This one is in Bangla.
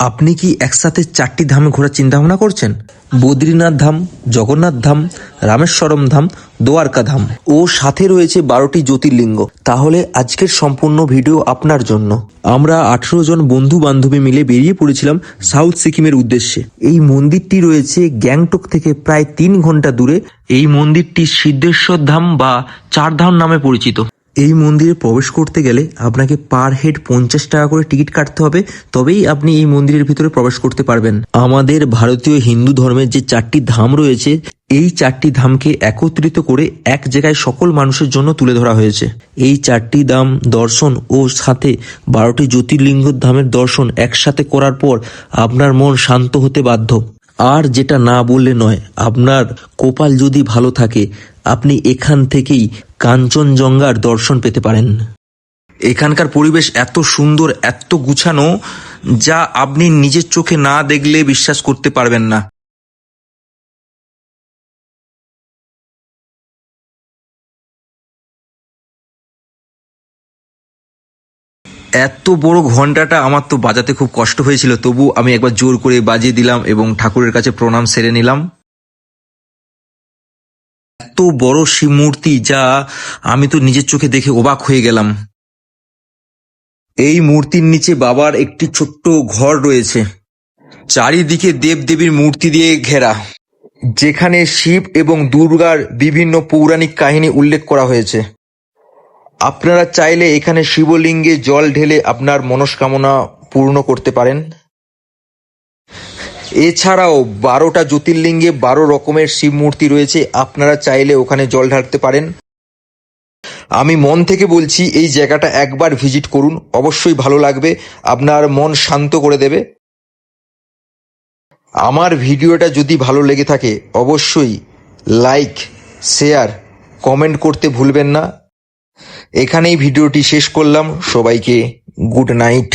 আপনি কি একসাথে 4টি ধামে ঘোরার চিন্তা ভাবনা করছেন? বদ্রীনাথ ধাম, জগন্নাথ ধাম, রামেশ্বরম ধাম, দ্বারকা ধাম ও সাথে রয়েছে 12টি জ্যোতির্লিঙ্গ। তাহলে আজকের সম্পূর্ণ ভিডিও আপনার জন্য। আমরা 18 জন বন্ধু বান্ধবী মিলে বেরিয়ে পড়েছিলাম সাউথ সিকিমের উদ্দেশ্যে। এই মন্দিরটি রয়েছে গ্যাংটক থেকে প্রায় 3 ঘন্টা দূরে। এই মন্দিরটি সিদ্ধেশ্বর ধাম বা 4 ধাম নামে পরিচিত। এই মন্দিরে প্রবেশ করতে গেলে আপনাকে পার হেড 50 টাকা করে টিকিট কাটতে হবে, তবেই আপনি এই মন্দিরের ভিতরে প্রবেশ করতে পারবেন। আমাদের ভারতীয় হিন্দু ধর্মের যে 4টি ধাম রয়েছে, এই 4টি ধামকে একত্রিত করে এক জায়গায় সকল মানুষের জন্য তুলে ধরা হয়েছে। এই 4টি ধাম দর্শন ও সাথে 12টি জ্যোতির্লিঙ্গ ধামের দর্শন একসাথে করার পর আপনার মন শান্ত হতে বাধ্য। আর যেটা না বললে নয়, আপনার কপাল যদি ভালো থাকে আপনি এখান থেকেই কাঞ্চনজঙ্ঘার দর্শন পেতে পারেন। এখানকার পরিবেশ এত সুন্দর, এত গুছানো, যা আপনি নিজের চোখে না দেখলে বিশ্বাস করতে পারবেন না। এত বড় ঘন্টাটা আমার তো বাজাতে খুব কষ্ট হয়েছিল, তবু আমি একবার জোর করে বাজিয়ে দিলাম এবং ঠাকুরের কাছে প্রণাম সেরে নিলাম। এত বড় শিব মূর্তি, যা আমি তো নিজের চোখে দেখে অবাক হয়ে গেলাম। এই মূর্তির নিচে বাবার একটি ছোট্ট ঘর রয়েছে, চারিদিকে দেবদেবীর মূর্তি দিয়ে ঘেরা, যেখানে শিব এবং দুর্গার বিভিন্ন পৌরাণিক কাহিনী উল্লেখ করা হয়েছে। আপনারা চাইলে এখানে শিবলিঙ্গে জল ঢেলে আপনার মনস্কামনা পূর্ণ করতে পারেন। এছাড়াও 12টা জ্যোতির্লিঙ্গে 12 রকমের শিব মূর্তি রয়েছে, আপনারা চাইলে ওখানে জল ঢালতে পারেন। আমি মন থেকে বলছি, এই জায়গাটা একবার ভিজিট করুন, অবশ্যই ভালো লাগবে, আপনার মন শান্ত করে দেবে। আমার ভিডিওটা যদি ভালো লেগে থাকে অবশ্যই লাইক, শেয়ার, কমেন্ট করতে ভুলবেন না। এখানেই ভিডিওটি শেষ করলাম। সবাইকে গুড নাইট।